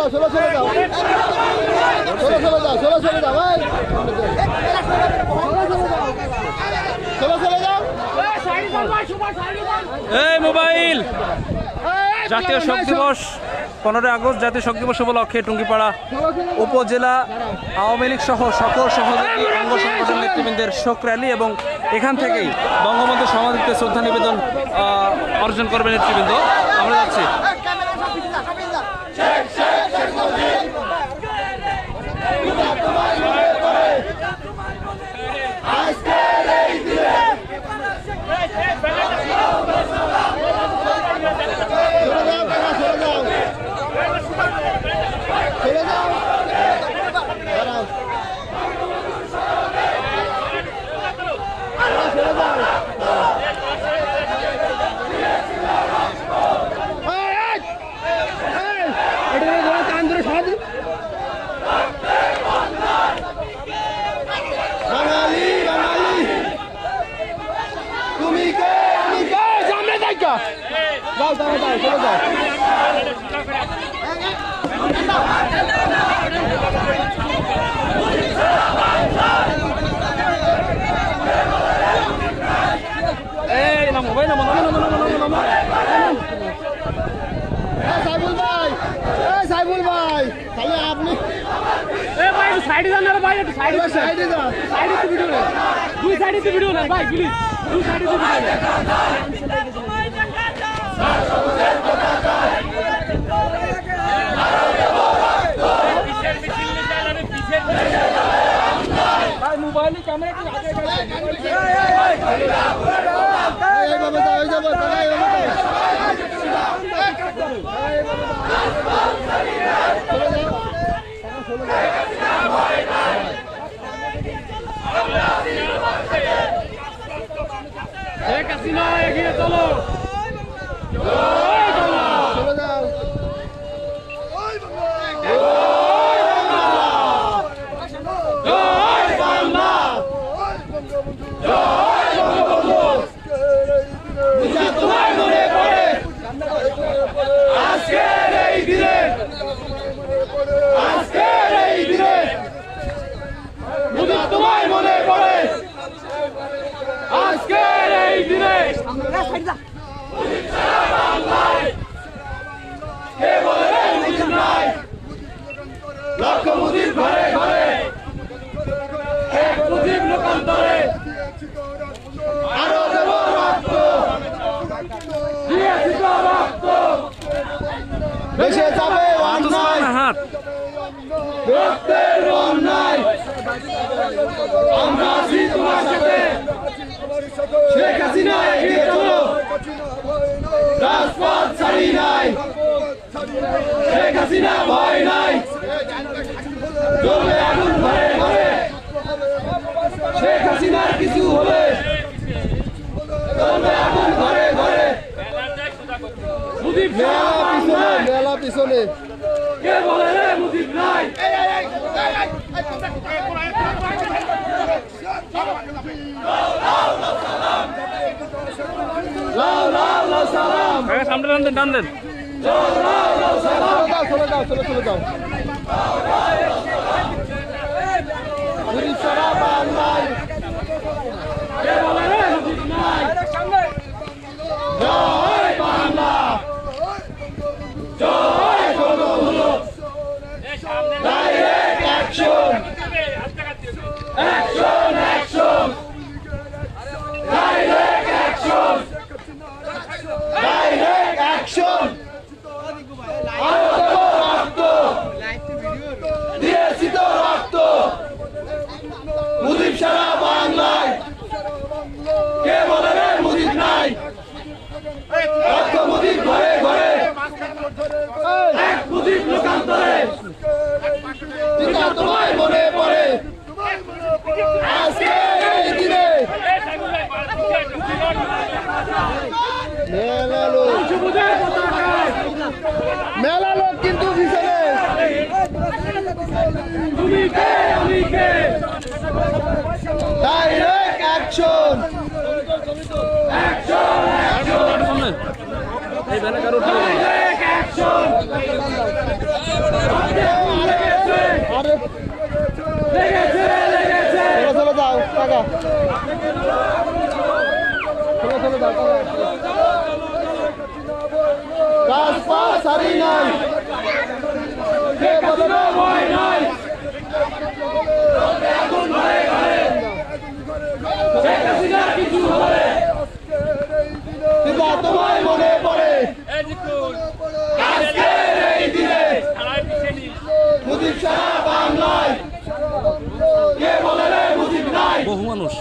এই মোবাইল জাতীয় শোক দিবস 15 আগস্ট জাতীয় শোক দিবস উপলক্ষে টুঙ্গিপাড়া উপজেলা আওয়ামী লীগ সহ সকল সহযোগী অঙ্গ সংগঠন নেতৃবৃন্দের শোক র্যালি এবং এখান থেকেই বঙ্গবন্ধু সমাধিতে শ্রদ্ধা নিবেদন অর্জন করবে নেতৃবৃন্দ। আমরা যাচ্ছি। যাও যাও যাও চলে যাও। সাইবুল ভাই, সাইবুল ভাই, তাহলে আপনি সাইডে যান না ভাই, একটু সাইডে সাইডে যান, সাইডে তো ভিডিও নেন, দুই সাইডে তো ভিডিও নেন ভাই, প্লিজ দুই সাইডে তো ভিডিও নেন। মোবাইল ক্যামেরা কি আগে এগিয়ে চলো, দেশে যাবে আমরা আছি তোমার সাথে, শেখ হাসিনা এগিয়ে চলো, রাজপথ ছাড়ি নাই, শেখ হাসিনা ভয় নাই, জ্বলবে আগুন ঘরে ঘরে, শেখ হাসিনার কিছু হলে জ্বলবে আগুন ঘরে ঘরে। মুজিব মেলা পিছনে কে বলে রে মুজিব নাই, সামনে টান দেন, টান দেন, চলে যাও চলে চলে যাও। সারা বাংলায় কে বলে রে মুজিব নাই, জয় বাংলা, জয় Bangabandhu, direct action, action action, direct action, direct action. আরো দেব রক্ত, দিয়েছি তো রক্ত, মুজিব সারা বাংলায় কে বলে রে মুজিব নাই, রক্ত মুজিব ঘরে ঘরে, এক মুজিব লোকান্তরে, তোমায় মনে পড়ে আজকে এই দিনে মেলা লোক কিন্তু পিছনে, তুমি কে আমি কে, ডাইরেক্ট অ্যাকশন, অ্যাকশন অ্যাকশন, এই ভ্যানে কারো ডাইরেক্ট অ্যাকশন। নাই কে বলে ভয় নাই তোমায় মনে পড়ে আজকের এই দিনে মুজিব সারা বাংলায় কে বলে রে মুজিব নাই বহু মানুষ